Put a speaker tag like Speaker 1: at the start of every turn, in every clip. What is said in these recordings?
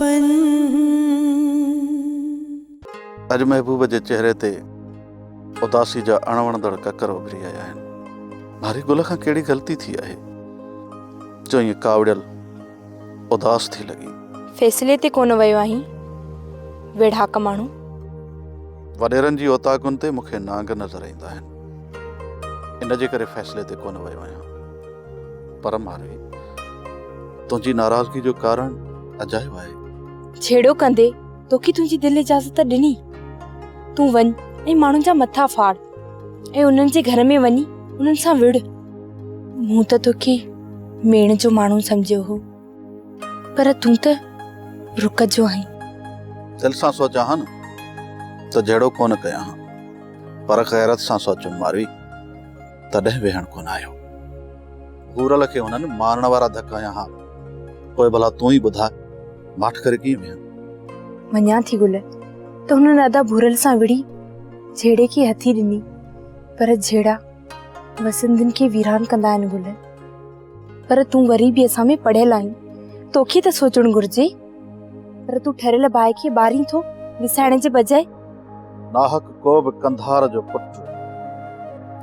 Speaker 1: कफन।
Speaker 2: अज महबूब जे चेहरे ते उदासी जा अणवणदड़ ककर उभरी आया आहिनि। मारी गुल खां कहिड़ी ग़लती थी आहे जो ईअं कावड़ियल उदास थी लॻी।
Speaker 3: फैसले ते कोन वियो आहीं वेढ़ाक माण्हू।
Speaker 2: वॾेरनि जी औताकुनि ते मूंखे नांग नज़र ईंदा आहिनि, इन जे करे फैसले ते कोन वियो आहियां। पर मारवी, तुंहिंजी नाराज़गी जो कारण अजायो आहे।
Speaker 3: छेड़ो कंदे तोखे तुंहिंजी दिलि इजाज़त ॾिनी। तूं वञ ऐं माण्हुनि जा मथा फाड़ ऐं उन्हनि जे घर में वञी उन्हनि सां विड़। मूं त तोखे मेण जो माण्हू सम्झियो हो, पर तूं त रुक जो आहीं।
Speaker 2: दिलि सां सोचां हा न त जहिड़ो कोन कयां हा, पर ग़ैरत सां सोचुमि मारवी, तॾहिं वेहण कोन आयो। घूरल खे हुननि मारण वारा धकाया हा, पोइ भला तूं ई ॿुधाए माठ करे कीअं वेहां।
Speaker 3: मञा थी गुल त हुननि अदा भूरल सां विड़ी झेड़े खे हथी ॾिनी, पर झेड़ा वसंतनि खे वीरान कंदा आहिनि गुल। पर तूं वरी बि असां में पढ़ियल आहीं, तोखे त सोचणु घुर्जे। पर तूं ठरियल बाहि खे ॿारी थो विसाइण जे बजाए।
Speaker 2: नाहक को बि कंधार जो पुटु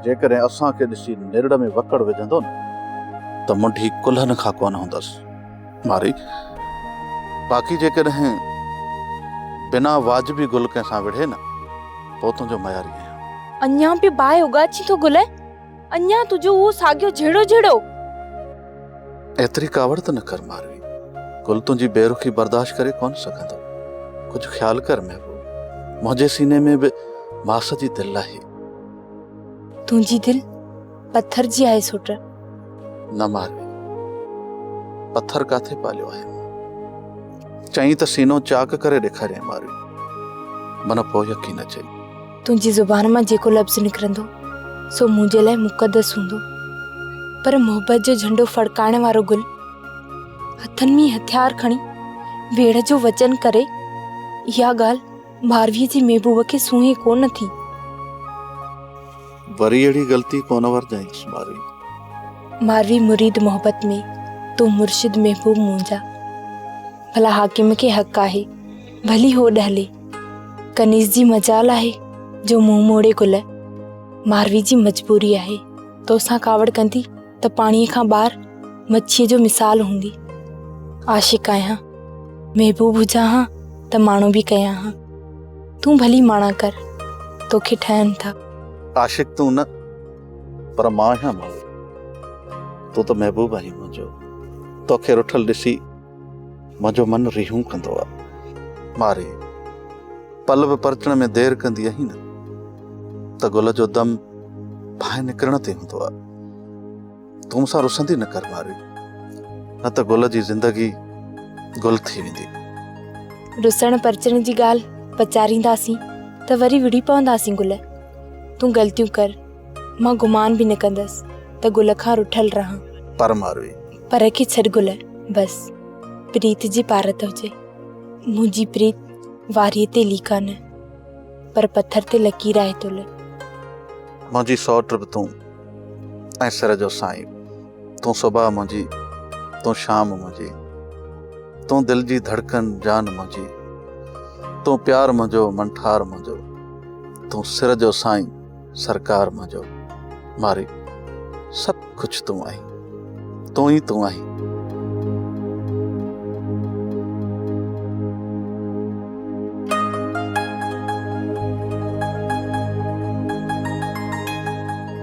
Speaker 2: जेकॾहिं असांखे ॾिसी निरड़ में वकड़ विझंदो न त मुंडी कुल्हनि खां कोन हूंदसि। मारी, बाक़ी जेकॾहिं बिना वाजिबी गुल कंहिंसां विढ़े न, पोइ तुंहिंजो मयारी आहियां।
Speaker 3: अञा बि बाहि उगाची थो गुल, अञा तुंहिंजो उहो साॻियो झेड़ो झेड़ो।
Speaker 2: एतिरी कावड़ त न कर मारवी, गुल तुंहिंजी बेरुखी बर्दाश्त करे कोन सघंदो। कुझु ख़्यालु कर महबूब, मुंहिंजे सीने में बि मास जी दिलि आहे।
Speaker 3: तुंहिंजी दिलि पत्थर जी आहे सुट।
Speaker 2: न मारवी, पत्थर काथे पालियो आहे। चई त सीनो चाक करे ॾेखारियईं मारवी, मन पोइ यकीन अचे।
Speaker 3: तुंहिंजी ज़ुबान मां जेको लफ़्ज़ निकिरंदो सो मुंहिंजे लाइ मुक़दस हूंदो, पर मोहबत जो झंडो फड़काइण वारो गुल हथनि में हथियार खणी वेड़ जो वचन करे, इहा ॻाल्हि मारवीअ जी महबूब खे सूंहे कोन थी।
Speaker 2: वरी अहिड़ी ग़लती कोन वरजाईंसि मारवी।
Speaker 3: मारवी मुरीद मोहब्बत में, तूं मुर्शिद महबूब मुंहिंजा। भला हाकिम खे हक़ आहे भली हो ॾहले, कनीज़ जी मजाल आहे जो मुंहुं मोड़े गुल। मारवी जी मजबूरी आहे, तोसां कावड़ कंदी त पाणीअ खां ॿाहिरि मच्छीअ जो मिसाल हूंदी। आशिक आहियां, महबूब हुजां हा त माण्हू बि कयां हा। तूं भली माणा कर, तोखे ठहनि था।
Speaker 2: आशिक तूं न, पर मां आहियां मारवी। तूं त महबूब आहीं मुंहिंजो। तोखे रुठल ॾिसी मुंहिंजो मन रिहूं कंदो आहे। मारे, पल बि परचण में देरि कंदी आहीं न त गुल जो दम बाहि निकिरण ते हूंदो आहे। तूं मूंसां रुसंदी न कर मारवी, न त गुल जी ज़िंदगी गुल थी वेंदी।
Speaker 3: रुसण परचण जी ॻाल्हि पचारींदासीं त वरी विड़ी पवंदासीं गुल। तूं ग़लतियूं कर, मां गुमान बि न कंदसि त गुल खां रुठल रहां।
Speaker 2: पर मारवी,
Speaker 3: पर खे छॾ गुल, बसि प्रीत जी पारत हुजे। मुंहिंजी प्रीत वारीअ ते लीका न, पर पत्थर ते लकीर आहे तुल।
Speaker 2: मुंहिंजी सौट बि तूं ऐं सिर जो साईं। तूं सुबह मुंहिंजी, तूं शाम मुंहिंजी, तूं दिलि जी धड़कन जान मुंहिंजी, तूं प्यार मुंहिंजो मनठार मुंहिंजो, तूं सिर जो साईं सरकार मुंहिंजो। मारी, सभु कुझु तूं आहीं, तूं ई तूं आहीं।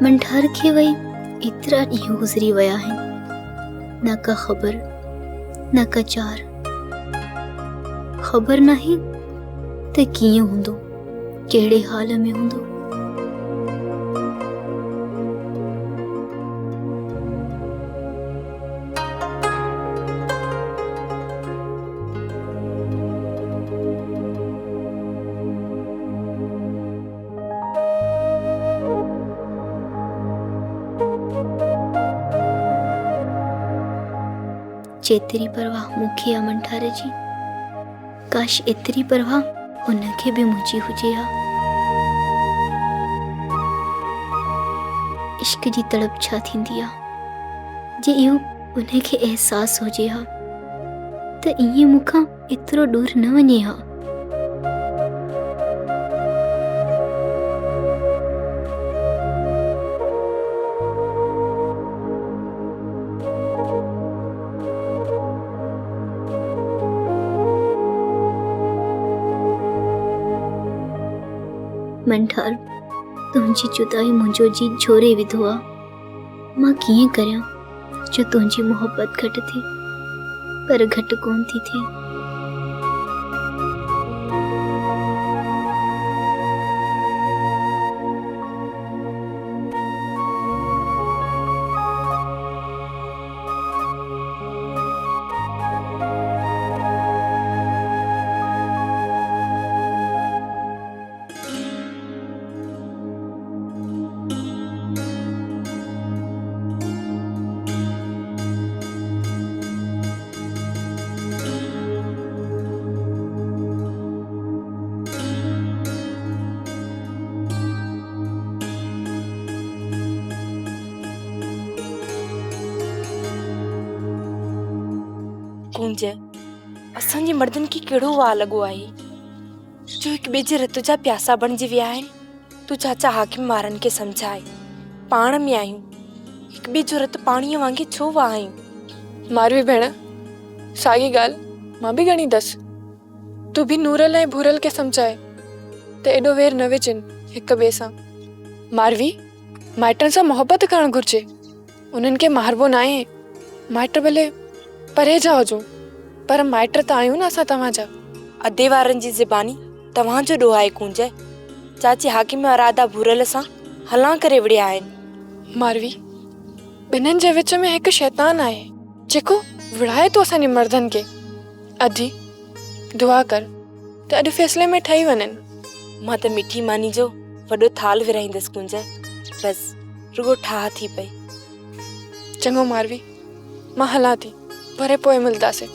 Speaker 4: मंठार खे वई एतिरा ॾींहं गुज़री विया आहिनि, न का ख़बर न का चार। ख़बर नाहे त कीअं हूंदो, कहिड़े हाल में हूंदो। जेतिरी परवाह मूंखे आहे मंठार जी, काश एतिरी परवाह उनखे बि मुंहिंजी हुजे हा। इश्क जी तड़प छा थींदी आहे, जे इहो उनखे एहसास हुजे हा त ईअं मूंखां एतिरो दूर न वञे हा। मंठार, तुंहिंजी जुदाई मुंहिंजो जी छोरे विधो आहे। मां कीअं करियां जो तुंहिंजी मोहब्बत घटि थिए, पर घटि कोन थी थिए।
Speaker 3: कुंज, असांजे मर्दनि खे कहिड़ो वाह लॻो आहे जो हिक ॿिए जे रत जा प्यासा बणिजी विया आहिनि। तूं चाचा हाकिम वारनि खे सम्झाए, पाण में आहियूं, हिक ॿिए जो रत पाणीअ वांगुरु छो वहायूं।
Speaker 1: मारवी भेण, साॻी ॻाल्हि मां बि घणी दसि। तूं बि नूरल ऐं भूरल खे सम्झाए त एॾो वेर न विझनि हिक ॿिए सां। मारवी, माइटनि सां मोहबत करणु घुरिजे, उन्हनि खे मारबो न आहे। माइट भले परे जा हुजो, पर माइट त आहियूं न असां तव्हांजा।
Speaker 3: अधे वारनि जी ज़बानी तव्हांजो ॾोह आहे कुंज। चाची हाकिम वारा आदा भूरल सां हलां करे विड़िया आहिनि।
Speaker 1: मारवी, ॿिन्हिनि जे विच में हिकु शैतान आहे जेको विड़ाए थो असांजे मर्दनि खे। अधी दुआ कर त अॼु फ़ैसिले में ठही वञनि।
Speaker 3: मां त मिठी मानी जो वॾो थाल विराईंदसि कुंज, बसि रुगो ठाह थी पई।
Speaker 1: चङो मारवी, मां हलां थी, वरे पोइ मिलंदासीं।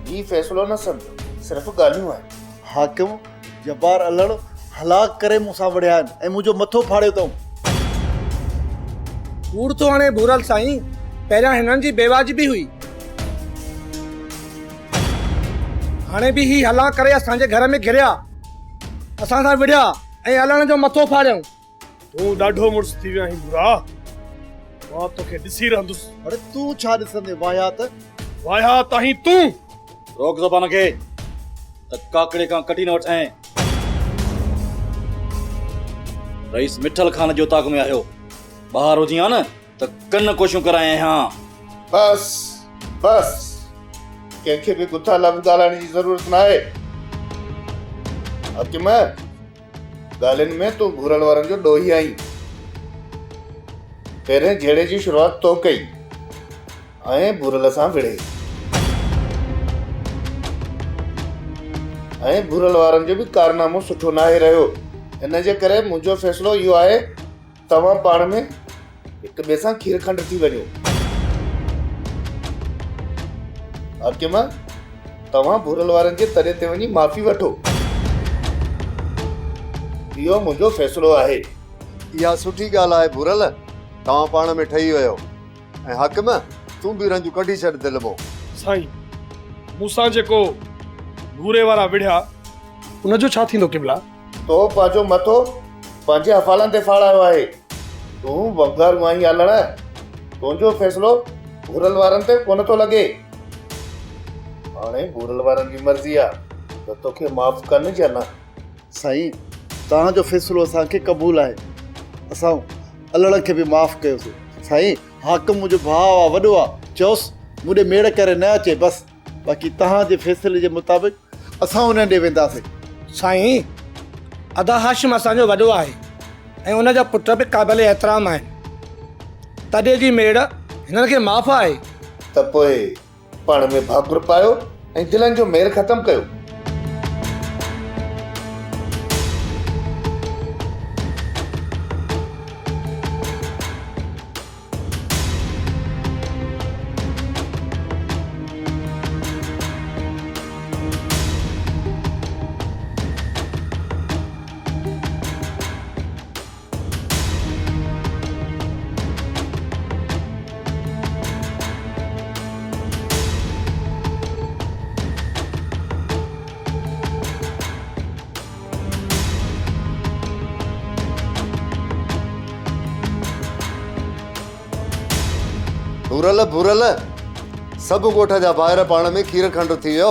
Speaker 5: ही फैसलो न सम्झो, सिर्फ़ ॻाल्हियूं आहिनि।
Speaker 6: हाकिम जब्बार अलड़ हलाक करे मूंसां विड़िया आहिनि ऐं मुंहिंजो मथो फाड़ियो अथऊं।
Speaker 7: कूड़ तो हाणे भूरल साईं, पहिरियां हिननि जी बेवाजिबी हुई, हाणे बि ही हला करे असांजे घर में घिरिया, असां सां विड़िया ऐं हलण जो मथो फाड़ियऊं।
Speaker 8: तूं ॾाढो मुड़ुस थी वियो आहीं बुरा, मां तोखे ॾिसी रहंदुसि।
Speaker 6: अरे तूं छा ॾिसंदे वाहियात?
Speaker 8: वाहियात आहीं तूं।
Speaker 9: रोक ज़बान खे, त काकड़े खां कटी न वठां। रईस मिठल खान जो ताक़ में आयो, ॿाहिरि हुजी हा न त कन कोशिशूं कराए हा।
Speaker 5: बस बस, कंहिंखे बि गुथा लफ़्ज़ ॻाल्हाइण जी ज़रूरत न आहे। हाकिम, ॻाल्हियुनि में तूं भूरल वारनि जो ॾोही आहीं। पहिरें जहिड़े जी शुरूआत तो कई ऐं भूरल सां विड़े, ऐं भूरल वारनि जो बि कारनामो सुठो न आहे रहियो। हिन जे करे मुंहिंजो फ़ैसिलो इहो आहे, तव्हां पाण में हिक ॿिए सां खीर खंड थी वञो। हाकिम, तव्हां भूरल वारनि जे तरे ते वञी माफ़ी वठो, इहो मुंहिंजो फ़ैसिलो आहे।
Speaker 6: इहा सुठी ॻाल्हि आहे भूरल, तव्हां पाण में ठही वियो। ऐं हाकिम, तूं बि रंजू कढी छॾ दिलि मां।
Speaker 8: साईं, मूंसां जेको भूरे वारा विढ़िया, उनजो छा थींदो किबला?
Speaker 5: तो पंहिंजो मथो पंहिंजे हफ़ालनि ते फाड़ायो आहे। तूं वंगारू आहीं हलण, तुंहिंजो फ़ैसिलो भूरल वारनि ते कोन थो लॻे। हाणे भूरल वारनि जी मर्ज़ी आहे त तोखे माफ़ कनि या न।
Speaker 6: साईं, तव्हांजो फ़ैसिलो असांखे क़बूल आहे, असां अलड़ खे बि माफ़ कयोसीं। साईं, हाकिम मुंहिंजो भाउ आहे, वॾो आहे, चयोसि मुंहिंजे मेड़ करे न अचे, बसि बाक़ी तव्हांजे फ़ैसिले जे मुताबिक़ असां उन ॾे वेंदासीं।
Speaker 7: साईं, अदा हाशिम असांजो वॾो आहे ऐं उनजा पुट बि क़ाबिल एतिराम आहिनि, तॾहिं जी मेड़ हिननि खे माफ़ आहे।
Speaker 5: त पोइ पाण में भाकुर पायो ऐं दिलनि जो मेल ख़तमु कयो।
Speaker 10: भूरल भूरल सभु ॻोठ जा ॿाहिरि पाण में खीर खंड थी वियो।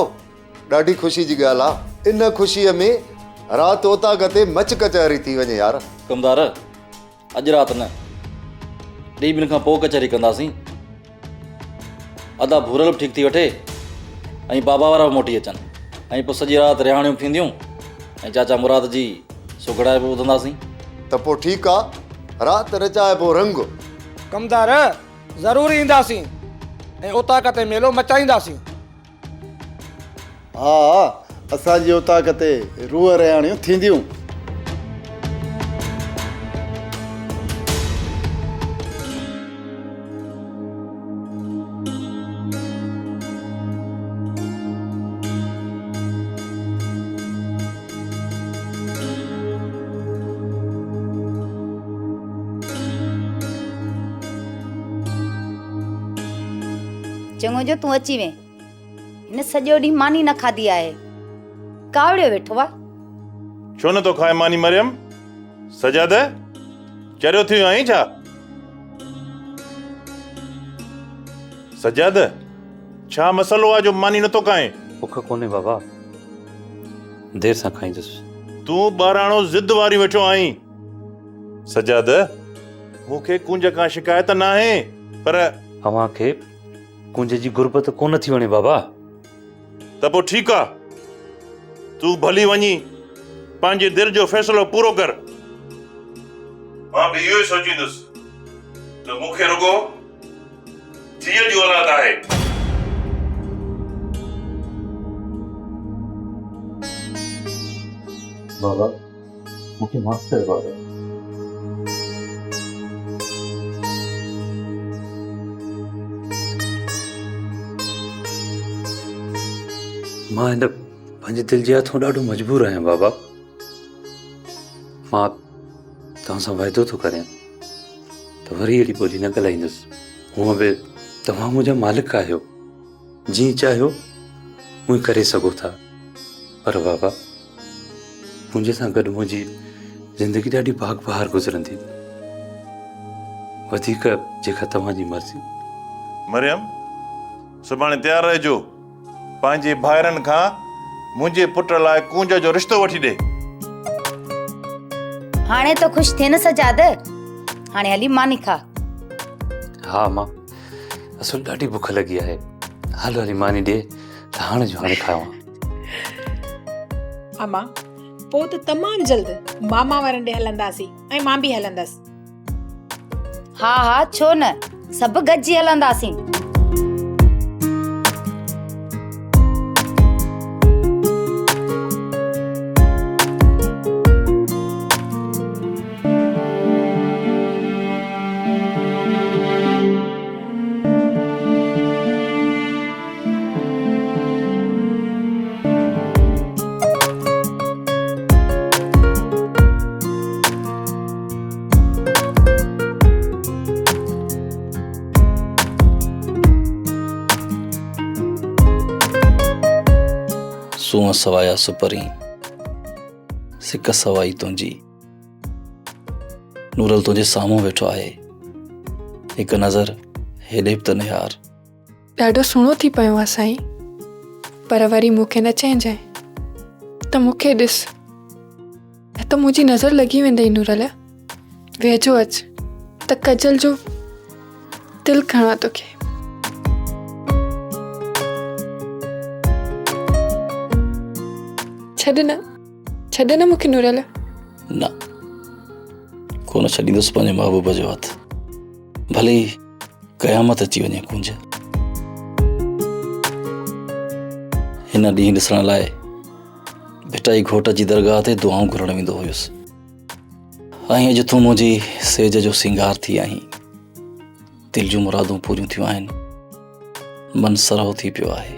Speaker 10: ॾाढी ख़ुशी जी ॻाल्हि आहे। इन ख़ुशीअ में राति उता गते मच कचहरी थी वञे यार।
Speaker 9: कमदार अॼु राति न 2 ॾींहनि खां पोइ कचहरी कंदासीं। अदा भूरल बि ठीकु थी वठे ऐं बाबा वारा बि मोटी अचनि ऐं पोइ सॼी राति रिहाणियूं थींदियूं ऐं चाचा मुराद जी सुगड़ाए बि ॿुधंदासीं।
Speaker 10: त पोइ ठीकु आहे, राति रचाए पोइ रंग।
Speaker 7: कमदार ज़रूरु ईंदासीं ऐं उता कते मेलो मचाईंदासीं।
Speaker 6: हा असांजी उता कते रूह रहियाणियूं थींदियूं।
Speaker 11: चङो जो तूं अची वएं। हिन सॼो ॾींहुं मानी न खाधी आहे, कावड़ियो वेठो आहे।
Speaker 12: छो न तो खाए मानी मरियम? सजाद चरियो थियो आहीं छा? सजाद छा मसलो आहे जो मानी नथो खाए?
Speaker 13: बुख कोन्हे बाबा, देर सां खाईंदुसि।
Speaker 12: तूं ॿाराणो ज़िद वारी वेठो आहीं। सजाद मूंखे कुंज खां शिकायत न आहे, पर
Speaker 13: अव्हां खे कुंज जी गुरबत कोन थी वणे बाबा।
Speaker 12: त पोइ ठीकु आहे, तूं भली वञी पंहिंजे दिलि जो फ़ैसिलो पूरो कर। मां बि इहो ई सोचींदुसि त मूंखे रुगो धीअ जी औलाद आहे।
Speaker 13: बाबा मूंखे माफ़ कर बाबा। मां हिन पंहिंजे दिलि जे हथों ॾाढो मजबूर आहियां बाबा। मां तव्हां सां वाइदो थो करियां त वरी अहिड़ी ॿोली न ॻाल्हाईंदुसि। हूअं बि तव्हां मुंहिंजा मालिक आहियो, जीअं चाहियो उअं करे सघो था। पर बाबा मुंहिंजे सां गॾु मुंहिंजी ज़िंदगी ॾाढी भाग बहार गुज़रंदी, वधीक जेका तव्हांजी मर्ज़ी।
Speaker 12: मरियम सुभाणे तयारु रहिजो, पंहिंजे भाइरनि खां मुंहिंजे पुट लाइ कुंज जो रिश्तो वठी ॾे।
Speaker 11: हाणे त ख़ुशि थिए न सजाद, हाणे हली मानी खा।
Speaker 13: हा मां असुल ॾाढी बुख लॻी आहे। हलो हली मानी ॾे त हाणे जो हाणे खावां।
Speaker 14: अम्मा पोइ त तमामु जल्द मामा वारनि ॾे हलंदासीं ऐं मां बि हलंदसि।
Speaker 11: हा हा छो न, सभु गॾिजी हलंदासीं।
Speaker 9: सूंह सवाया सुपरी सिक सवाई तुंहिंजी। नूरल तुंहिंजे साम्हूं वेठो आहे, हिकु नज़र हेॾे बि त निहार।
Speaker 1: ॾाढो सुहिणो थी पियो आहे साईं, पर वरी मूंखे न चइजांइ त मूंखे ॾिस, त मुंहिंजी नज़र लॻी वेंदई। नूरल वेझो अच त कजल जो दिलि खणां तोखे। छॾ न मूंखे नूरल।
Speaker 9: न कोन छॾींदुसि पंहिंजे महबूब जो हथ, भले ई क़यामत अची वञे कुंज। हिन ॾींहुं ॾिसण लाइ भिटाई घोट जी दरगाह ते दुआऊं घुरण वेंदो हुयुसि, ऐं अॼु तूं मुंहिंजी सेज जो सिंगार थी आहीं। दिलि जूं मुरादूं पूरियूं थियूं आहिनि, मन सरहो थी पियो आहे।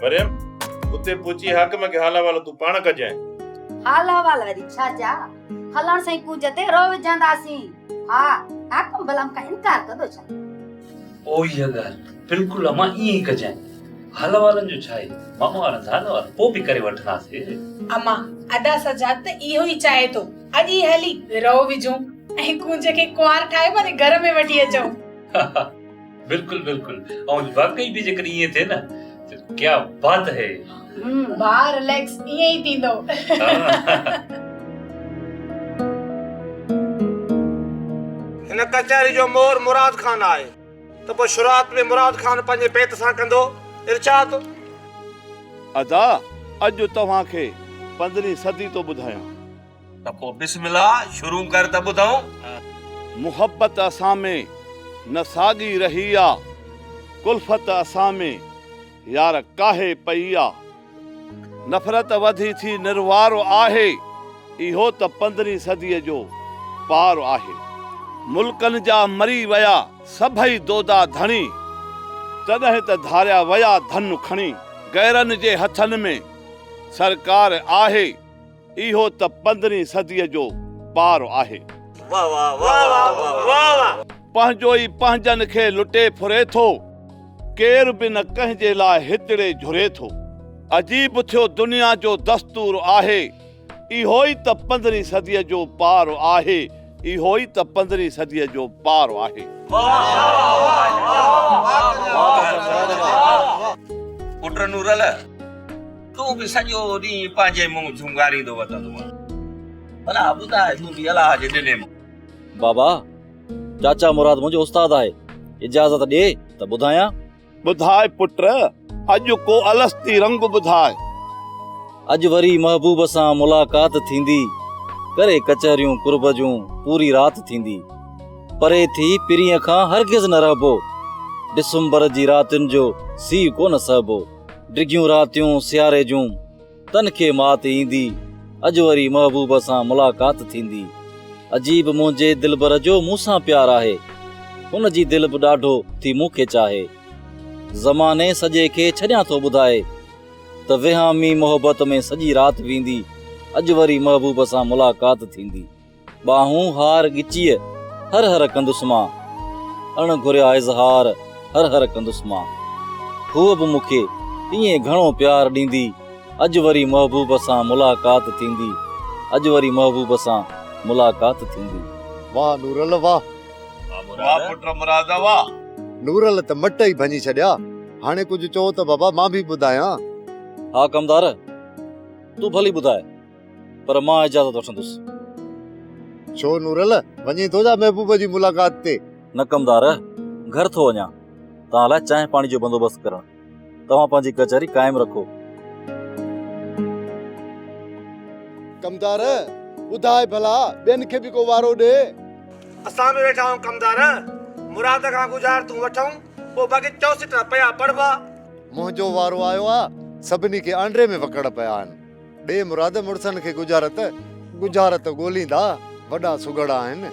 Speaker 12: मरियम उते पहुची हाकिम खे हाला वाला तूं पाण कजांइ।
Speaker 11: हाला वाला वरी छा जा, हलण सां कुंज ते रो विझंदासीं। हा हाकिम भला मूंखां इनकार कंदो छा?
Speaker 13: ओ इहा ॻाल्हि बिल्कुलु अमां ईअं ई कजांइ। हाल वारनि जो छा आहे, मामा वारनि हाल वार पोइ बि करे वठंदासीं।
Speaker 14: अम्मा अदा सजाद त इहो ई चाहे थो, अॼु ई हली रओ विझूं ऐं कुंज खे कुंवार ठाहे वरी घर में वठी अचूं।
Speaker 13: बिल्कुलु बिल्कुलु, ऐं वाकई बि जेकर ईअं थिए न त क्या बात है।
Speaker 14: बाहर रिलैक्स ईअं ई थींदो।
Speaker 7: हिन कचहरी जो मोर मुराद खान आहे त पोइ शुरुआत में मुराद खान पंहिंजे पेट सां कंदो इरशाद।
Speaker 2: अदा अॼु तव्हांखे 15वीं सदी तो ॿुधायां।
Speaker 12: त पोइ बिस्मिल्लाह शुरू कर त ॿुधाऊं।
Speaker 2: मुहब्बत असां में न साॻी रही आ, कुल्फत असां में यार काहे पई आ, नफ़रत वधी थी निर्वारो आहे, इहो त 15वीं सदीअ जो पार आहे। मुल्कनि जा मरी विया सभई दोदा धणी, तॾहिं त धारिया विया धन खणी, गैरनि जे हथनि में सरकार आहे, इहो त 15वीं सदीअ जो पार आहे।
Speaker 7: वाह वाह वाह वाह वाह वाह।
Speaker 2: पंहिंजो ई पंहिंजनि खे लुटे फुरे थो, केर बि न कंहिंजे लाइ हितड़े झुरे थो। अजीब थियो दुनिया जो दस्तूर आहे, इहो ई त 15वीं सदीअ जो पार आहे, इहो ई त 15वीं सदीअ जो पार आहे।
Speaker 12: पुट नूरल, तूं बि सॼो ॾींहुं पंहिंजे मुंहुं झुंगारींदो वतंदो, भला ॿुधाए तूं बि अलाह जे ॾिने में।
Speaker 9: बाबा, चाचा मुराद मुंहिंजो उस्ताद आहे, इजाज़त ॾे त ॿुधायां।
Speaker 2: ॿुधाए पुट, अॼु को अलस्ती रंग ॿुधाए।
Speaker 9: अॼु वरी महबूब सां मुलाक़ात थींदी, करे कचहरियूं कुर्ब जूं पूरी रात थींदी, परे थी पिरीअ खां हरगिज़ न रहबो, डिसंबर जी रातियुनि जो सीउ कोन सहबो, डिघियूं रातियूं सियारे जूं तन खे मात ईंदी, अॼु वरी महबूब सां मुलाक़ात थींदी। अजीब मुंहिंजे दिलबर जो मूंसां प्यार आहे, हुन जी दिल बि ॾाढो थी मूंखे चाहे। ज़माने सॼे खे छॾियां थो ॿुधाए, त विहामी मोहबत में सॼी रात वेंदी, अॼु वरी महबूब सां मुलाक़ात थींदी। बाहूं हार ॻिचीअ हर हर कंदुसि मां, अण घुरिया इज़हार हर हर कंदुसि मां। हूअ बि मूंखे ईअं घणो प्यार ॾींदी, अॼु वरी महबूब सां मुलाक़ात थींदी, अॼु वरी महबूब सां मुलाक़ात थींदी।
Speaker 10: वाह नूरल वाह।
Speaker 12: वाह पुट मुराद वाह।
Speaker 10: नूरल त मट ई भञी छॾिया, हाणे कुझु चओ त बाबा मां बि ॿुधायां।
Speaker 9: हा कमदार, तूं भली ॿुधाए, पर मां इजाज़त वठंदुसि।
Speaker 10: छो नूरल, वञी थो जा महबूब जी मुलाक़ात ते?
Speaker 9: न कमदार, घर थो वञा, तव्हां लाइ चांहि पाणी जो बंदोबस्तु करणु। तव्हां पंहिंजी कचहरी काइमु रखो।
Speaker 6: कमदार ॿुधाए भला, ॿियनि खे बि को वारो ॾे।
Speaker 7: असां बि वेठा आहियूं कमदार, मुराद खां गुज़ार तूं वठूं, पोइ बाक़ी 64 पिया पढ़बा।
Speaker 10: मुंहिंजो वारो आयो आ, सभिनी खे आंड्रे में वकड़ पिया आहिनि। ॾे मुराद मुड़सनि खे गुजारत, गुजारत ॻोल्हींदा, वॾा सुगड़ा आहिनि।